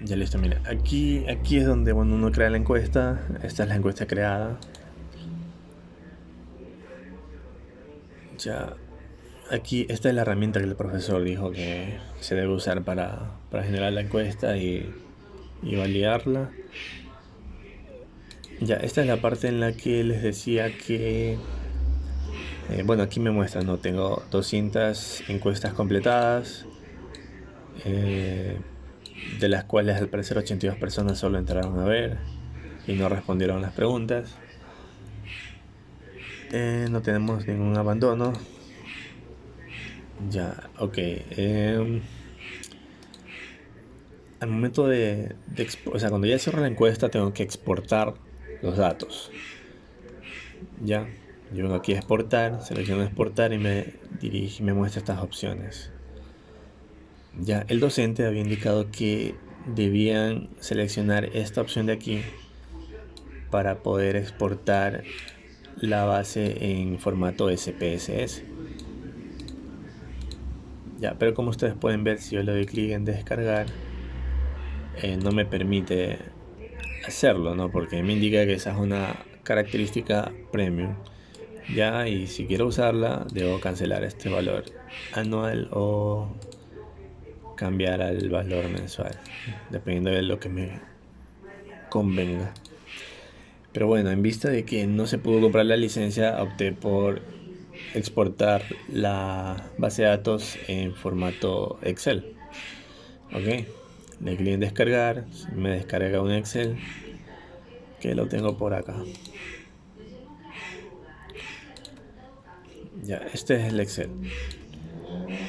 Ya listo, mira, aquí es donde bueno, uno crea la encuesta. Esta es la encuesta creada. Ya, aquí esta es la herramienta que el profesor dijo que se debe usar para generar la encuesta y validarla. Ya, esta es la parte en la que les decía que, bueno, aquí me muestra, no tengo 200 encuestas completadas, eh, de las cuales al parecer 82 personas solo entraron a ver y no respondieron las preguntas. No tenemos ningún abandono. Ya, ok. Al momento o sea, cuando ya cierro la encuesta, tengo que exportar los datos. Ya, yo vengo aquí a exportar, selecciono exportar y me dirige y me muestra estas opciones. Ya, el docente había indicado que debían seleccionar esta opción de aquí para poder exportar la base en formato SPSS. Ya, pero como ustedes pueden ver, si yo le doy clic en descargar, no me permite hacerlo, ¿no? Porque me indica que esa es una característica premium. Ya, y si quiero usarla, debo cancelar este valor anual o cambiar al valor mensual, dependiendo de lo que me convenga. Pero bueno, en vista de que no se pudo comprar la licencia, opté por exportar la base de datos en formato Excel. Ok, le clic en descargar, me descarga un Excel que lo tengo por acá. Ya, este es el Excel.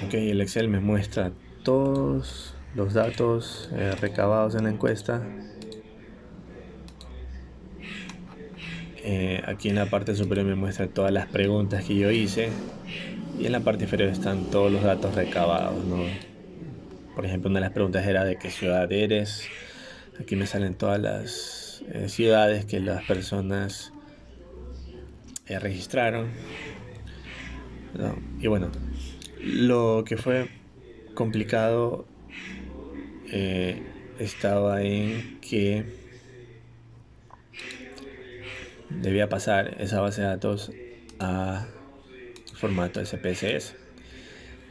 Ok, el Excel me muestra todos los datos recabados en la encuesta. Aquí en la parte superior me muestra todas las preguntas que yo hice. Y en la parte inferior están todos los datos recabados, ¿no? Por ejemplo, una de las preguntas era de qué ciudad eres. Aquí me salen todas las ciudades que las personas registraron, ¿no? Y bueno, lo que fue complicado eh, estaba en que debía pasar esa base de datos a formato SPSS.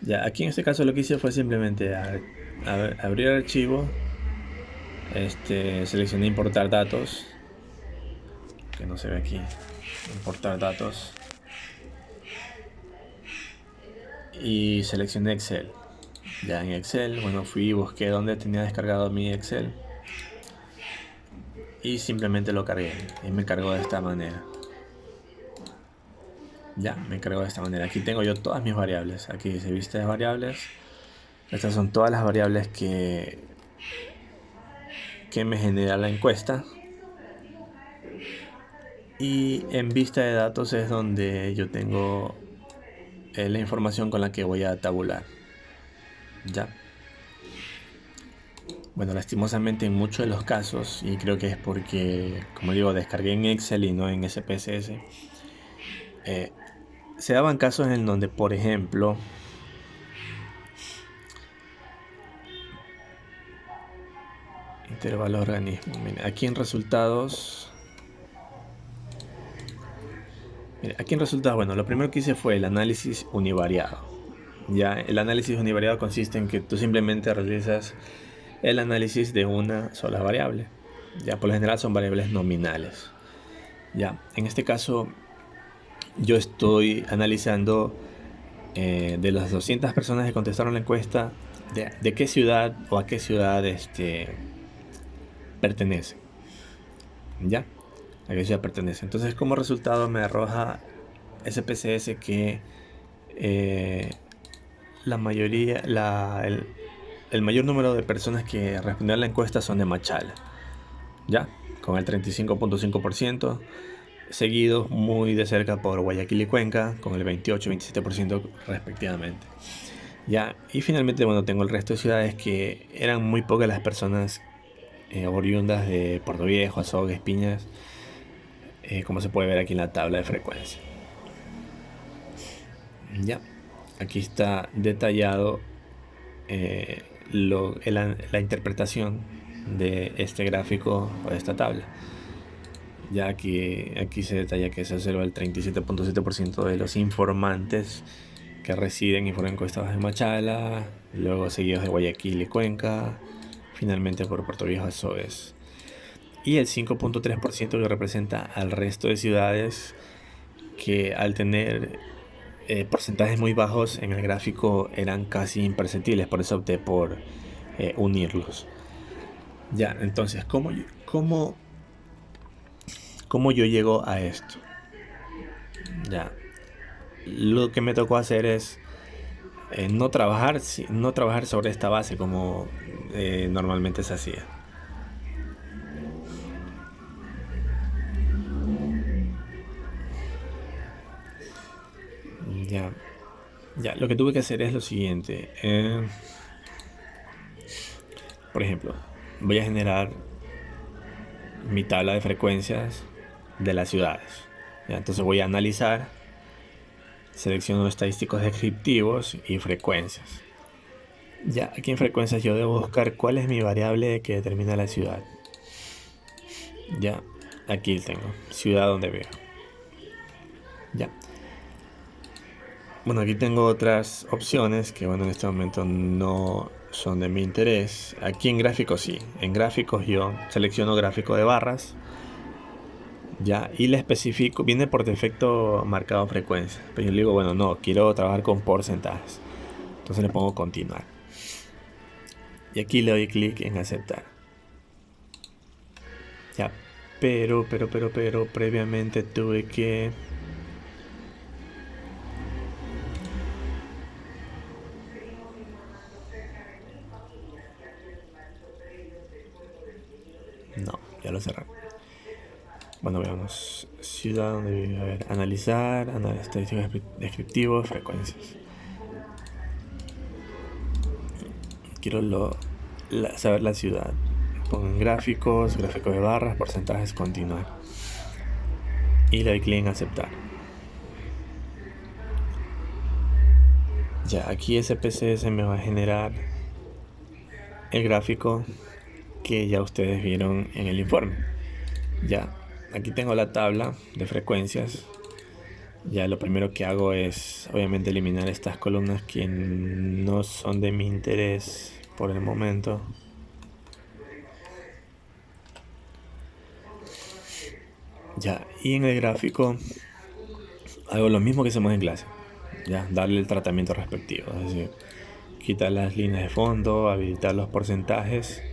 Ya, aquí en este caso lo que hice fue simplemente abrir el archivo, seleccioné importar datos, que no se ve aquí, importar datos, y seleccioné Excel. Ya en Excel, bueno, fui y busqué dónde tenía descargado mi Excel y simplemente lo cargué y me cargó de esta manera. Ya, me cargó de esta manera. Aquí tengo yo todas mis variables. Aquí dice vista de variables. Estas son todas las variables que me genera la encuesta. Y en vista de datos es donde yo tengo la información con la que voy a tabular. Ya. Bueno, lastimosamente en muchos de los casos, y creo que es porque, como digo, descargué en Excel y no en SPSS, se daban casos en donde, por ejemplo, intervalo organismo. Mira, aquí en resultados, bueno, lo primero que hice fue el análisis univariado. Ya, el análisis univariado consiste en que tú simplemente realizas el análisis de una sola variable. Ya, por lo general son variables nominales. Ya, en este caso yo estoy analizando de las 200 personas que contestaron la encuesta, de qué ciudad o a qué ciudad pertenece. ¿Ya? A qué ciudad pertenece. Entonces, como resultado me arroja SPSS que eh, la mayoría, el mayor número de personas que respondieron a la encuesta son de Machala. ¿Ya? Con el 35.5%, seguidos muy de cerca por Guayaquil y Cuenca, con el 28-27% respectivamente. Ya, y finalmente, bueno, tengo el resto de ciudades que eran muy pocas las personas oriundas de Puerto Viejo, Azogues, Piñas, como se puede ver aquí en la tabla de frecuencia. Ya, aquí está detallado la interpretación de este gráfico o de esta tabla. Ya aquí se detalla que se observa el 37.7% de los informantes que residen y fueron encuestados en Machala, luego seguidos de Guayaquil y Cuenca, finalmente por Puerto Viejo, Azogues. Y el 5.3% que representa al resto de ciudades que al tener porcentajes muy bajos en el gráfico eran casi imperceptibles, por eso opté por unirlos. Ya, entonces, ¿cómo yo llego a esto? Ya, lo que me tocó hacer es no trabajar sobre esta base como normalmente se hacía. Ya, ya, lo que tuve que hacer es lo siguiente. Por ejemplo, voy a generar mi tabla de frecuencias de las ciudades. Ya, entonces voy a analizar, selecciono estadísticos descriptivos y frecuencias. Ya, aquí en frecuencias yo debo buscar cuál es mi variable que determina la ciudad. Ya, aquí tengo, ciudad donde veo. Ya. Bueno, aquí tengo otras opciones que, bueno, en este momento no son de mi interés. Aquí en gráficos sí. En gráficos yo selecciono gráfico de barras. Ya, y le especifico, viene por defecto marcado frecuencia. Pero yo le digo, bueno, no, quiero trabajar con porcentajes. Entonces le pongo continuar. Y aquí le doy clic en aceptar. Ya, pero, previamente tuve que... No, ya lo cerré. Bueno, veamos. Ciudad donde vive. A ver, analizar, estadísticas descriptivos, frecuencias. Quiero saber la ciudad. Pongo en gráficos, gráficos de barras, porcentajes, continuar. Y le doy clic en aceptar. Ya, aquí SPC se me va a generar el gráfico que ya ustedes vieron en el informe. Ya, aquí tengo la tabla de frecuencias. Ya lo primero que hago es obviamente eliminar estas columnas que no son de mi interés por el momento. Ya, y en el gráfico hago lo mismo que hacemos en clase. Ya, darle el tratamiento respectivo. Es decir, quitar las líneas de fondo, habilitar los porcentajes.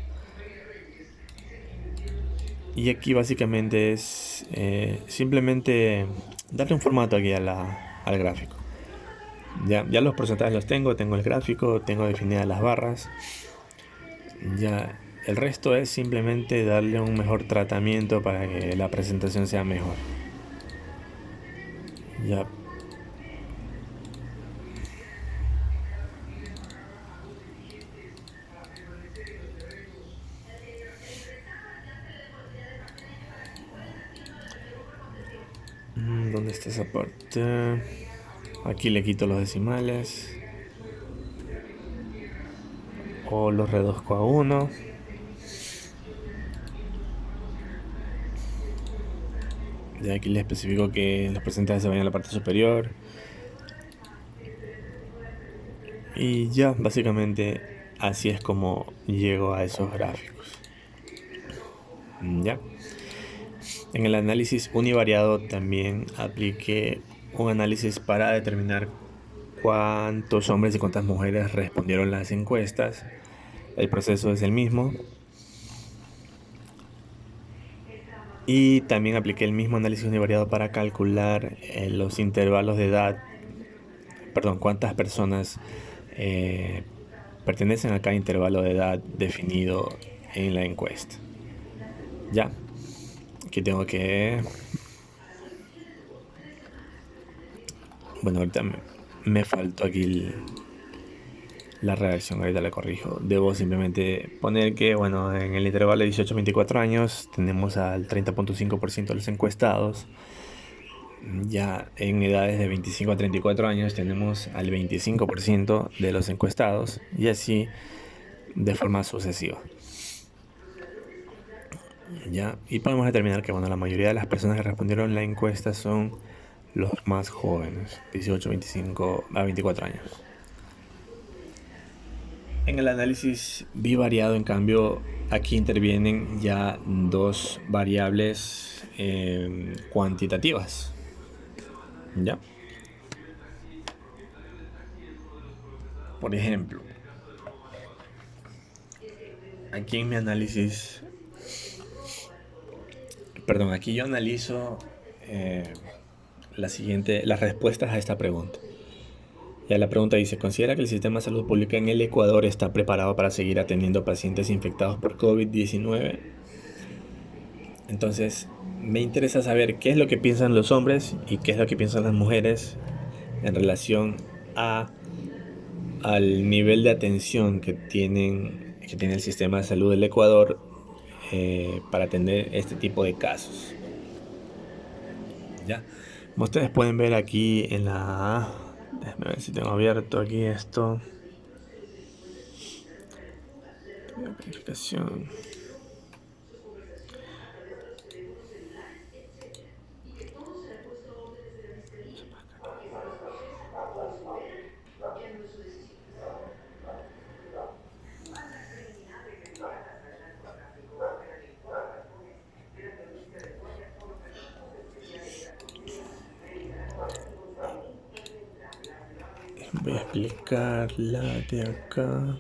Y aquí básicamente es simplemente darle un formato aquí al gráfico. Ya los porcentajes los tengo el gráfico, tengo definidas las barras. Ya el resto es simplemente darle un mejor tratamiento para que la presentación sea mejor. Ya. ¿Dónde está esa parte? Aquí le quito los decimales. O los reduzco a 1. De aquí les especifico que los porcentajes se vayan a la parte superior. Y ya, básicamente así es como llego a esos gráficos. Ya. En el análisis univariado también apliqué un análisis para determinar cuántos hombres y cuántas mujeres respondieron las encuestas. El proceso es el mismo. Y también apliqué el mismo análisis univariado para calcular los intervalos de edad. Perdón, cuántas personas pertenecen a cada intervalo de edad definido en la encuesta. Ya. Aquí tengo que... Bueno, ahorita me faltó aquí la redacción, ahorita la corrijo. Debo simplemente poner que, bueno, en el intervalo de 18-24 años tenemos al 30.5% de los encuestados. Ya en edades de 25 a 34 años tenemos al 25% de los encuestados y así de forma sucesiva. Ya, y podemos determinar que bueno, la mayoría de las personas que respondieron la encuesta son los más jóvenes, 18, 25 a 24 años. En el análisis bivariado, en cambio, aquí intervienen ya dos variables cuantitativas. ¿Ya? Por ejemplo, aquí en mi análisis, perdón, aquí yo analizo eh, las respuestas a esta pregunta. Ya la pregunta dice, ¿considera que el sistema de salud pública en el Ecuador está preparado para seguir atendiendo pacientes infectados por COVID-19? Entonces, me interesa saber qué es lo que piensan los hombres y qué es lo que piensan las mujeres en relación a, al nivel de atención que tiene el sistema de salud del Ecuador para atender este tipo de casos. ¿Ya? Como ustedes pueden ver aquí en la... Déjenme ver si tengo abierto aquí esto. Planificación. Voy a explicarla de acá.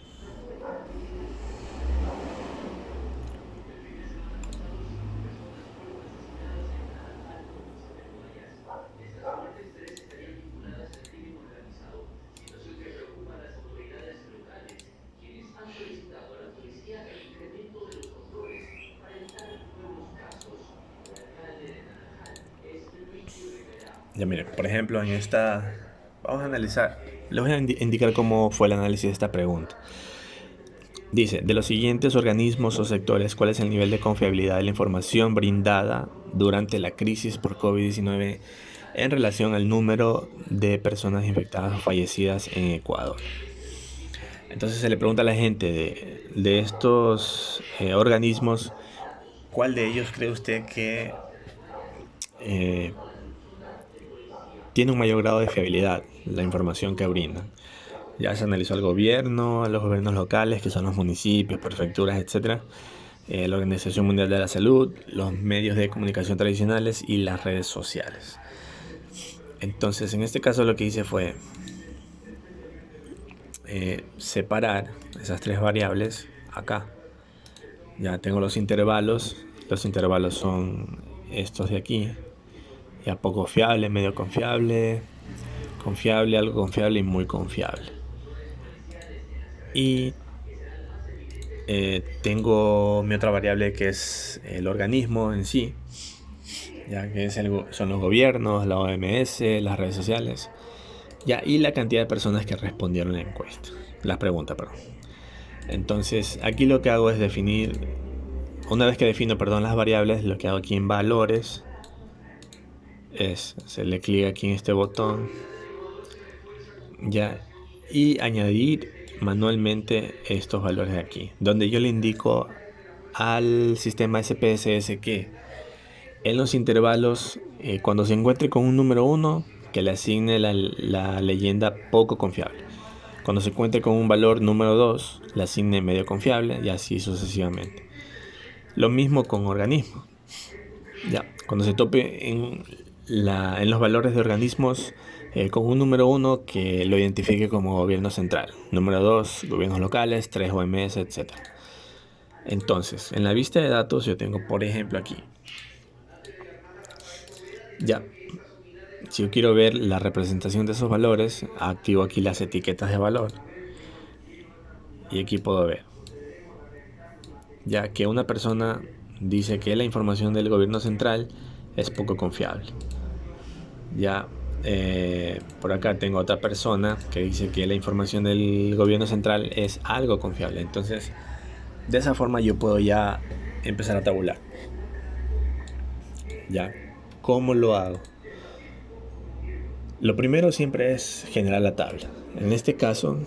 Ya miren, por ejemplo, en esta vamos a analizar, les voy a indicar cómo fue el análisis de esta pregunta. Dice, de los siguientes organismos o sectores, ¿cuál es el nivel de confiabilidad de la información brindada durante la crisis por COVID-19 en relación al número de personas infectadas o fallecidas en Ecuador? Entonces se le pregunta a la gente de estos organismos, ¿cuál de ellos cree usted que eh, tiene un mayor grado de fiabilidad la información que brindan? Ya se analizó al gobierno, a los gobiernos locales, que son los municipios, prefecturas, etcétera, la Organización Mundial de la Salud, los medios de comunicación tradicionales y las redes sociales. Entonces, en este caso lo que hice fue separar esas tres variables acá. Ya tengo los intervalos son estos de aquí. Ya poco fiable, medio confiable, confiable, algo confiable y muy confiable. Y tengo mi otra variable que es el organismo en sí, ya que son los gobiernos, la OMS, las redes sociales, ya, y la cantidad de personas que respondieron la encuesta, la pregunta, perdón. Entonces, aquí lo que hago es definir, una vez que defino, perdón, las variables, lo que hago aquí en valores es hacerle clic aquí en este botón, ya, y añadir manualmente estos valores de aquí, donde yo le indico al sistema SPSS que en los intervalos, cuando se encuentre con un número 1, que le asigne la leyenda poco confiable. Cuando se encuentre con un valor número 2, le asigne medio confiable y así sucesivamente. Lo mismo con organismos. Ya, cuando se tope en los valores de organismos con un número 1 que lo identifique como gobierno central. Número 2, gobiernos locales, 3 OMS, etc. Entonces, en la vista de datos yo tengo, por ejemplo, aquí. Ya, si yo quiero ver la representación de esos valores, activo aquí las etiquetas de valor. Y aquí puedo ver, ya que una persona dice que la información del gobierno central es poco confiable. Ya por acá tengo otra persona que dice que la información del gobierno central es algo confiable. Entonces, de esa forma yo puedo ya empezar a tabular. Ya, ¿cómo lo hago? Lo primero siempre es generar la tabla. En este caso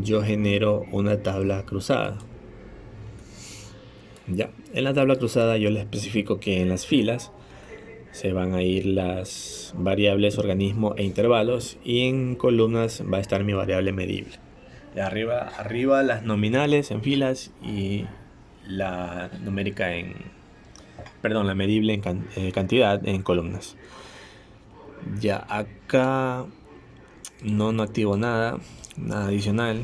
yo genero una tabla cruzada. Ya, en la tabla cruzada yo le especifico que en las filas se van a ir las variables organismo e intervalos, y en columnas va a estar mi variable medible. De arriba las nominales en filas y la numérica perdón, la medible en cantidad en columnas. Ya acá no activo nada adicional.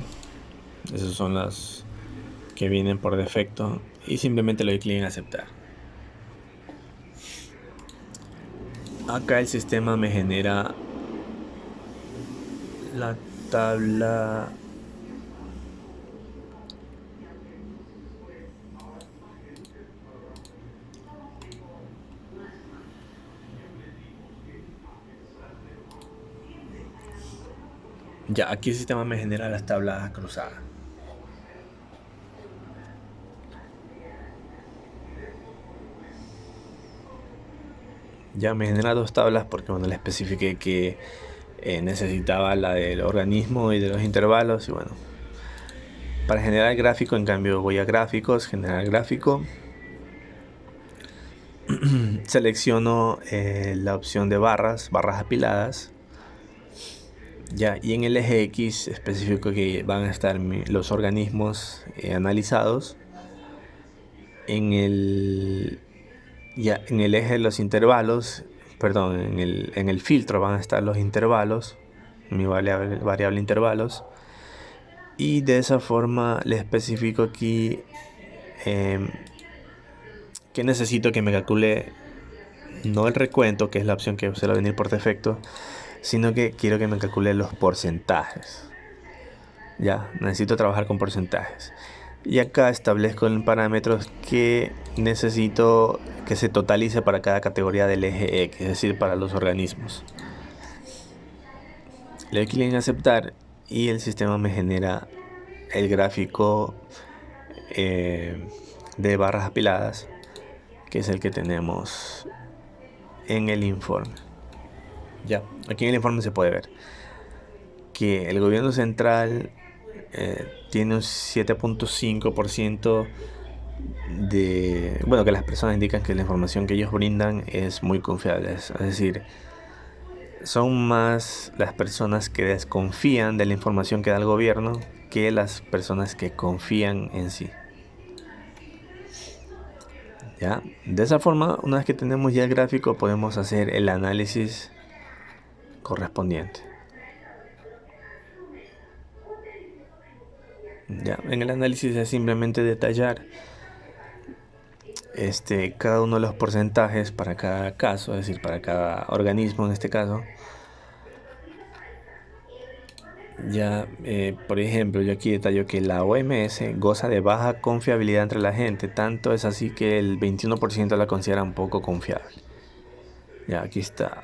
Esas son las que vienen por defecto y simplemente le doy clic en aceptar. Acá el sistema me genera la tabla ya, aquí el sistema me genera las tablas cruzadas. Ya me genera dos tablas porque bueno, le especifiqué que necesitaba la del organismo y de los intervalos. Y bueno, para generar gráfico, en cambio voy a gráficos, generar gráfico. Selecciono la opción de barras apiladas. Ya, y en el eje X especifico que van a estar los organismos analizados. En el eje de los intervalos, perdón, en el filtro van a estar los intervalos, mi variable intervalos. Y de esa forma le especifico aquí que necesito que me calcule no el recuento, que es la opción que se va a venir por defecto, sino que quiero que me calcule los porcentajes. Ya, necesito trabajar con porcentajes. Y acá establezco en parámetros que necesito que se totalice para cada categoría del eje X, es decir, para los organismos. Le doy clic en aceptar y el sistema me genera el gráfico de barras apiladas, que es el que tenemos en el informe. Ya, aquí en el informe se puede ver que el gobierno central tiene un 7.5% de... Bueno, que las personas indican que la información que ellos brindan es muy confiable. Es decir, son más las personas que desconfían de la información que da el gobierno que las personas que confían en sí. ¿Ya? De esa forma, una vez que tenemos ya el gráfico, podemos hacer el análisis correspondiente. Ya, en el análisis es simplemente detallar cada uno de los porcentajes para cada caso, es decir, para cada organismo en este caso. Ya, por ejemplo, yo aquí detallo que la OMS goza de baja confiabilidad entre la gente, tanto es así que el 21% la consideran poco confiable. Ya, aquí está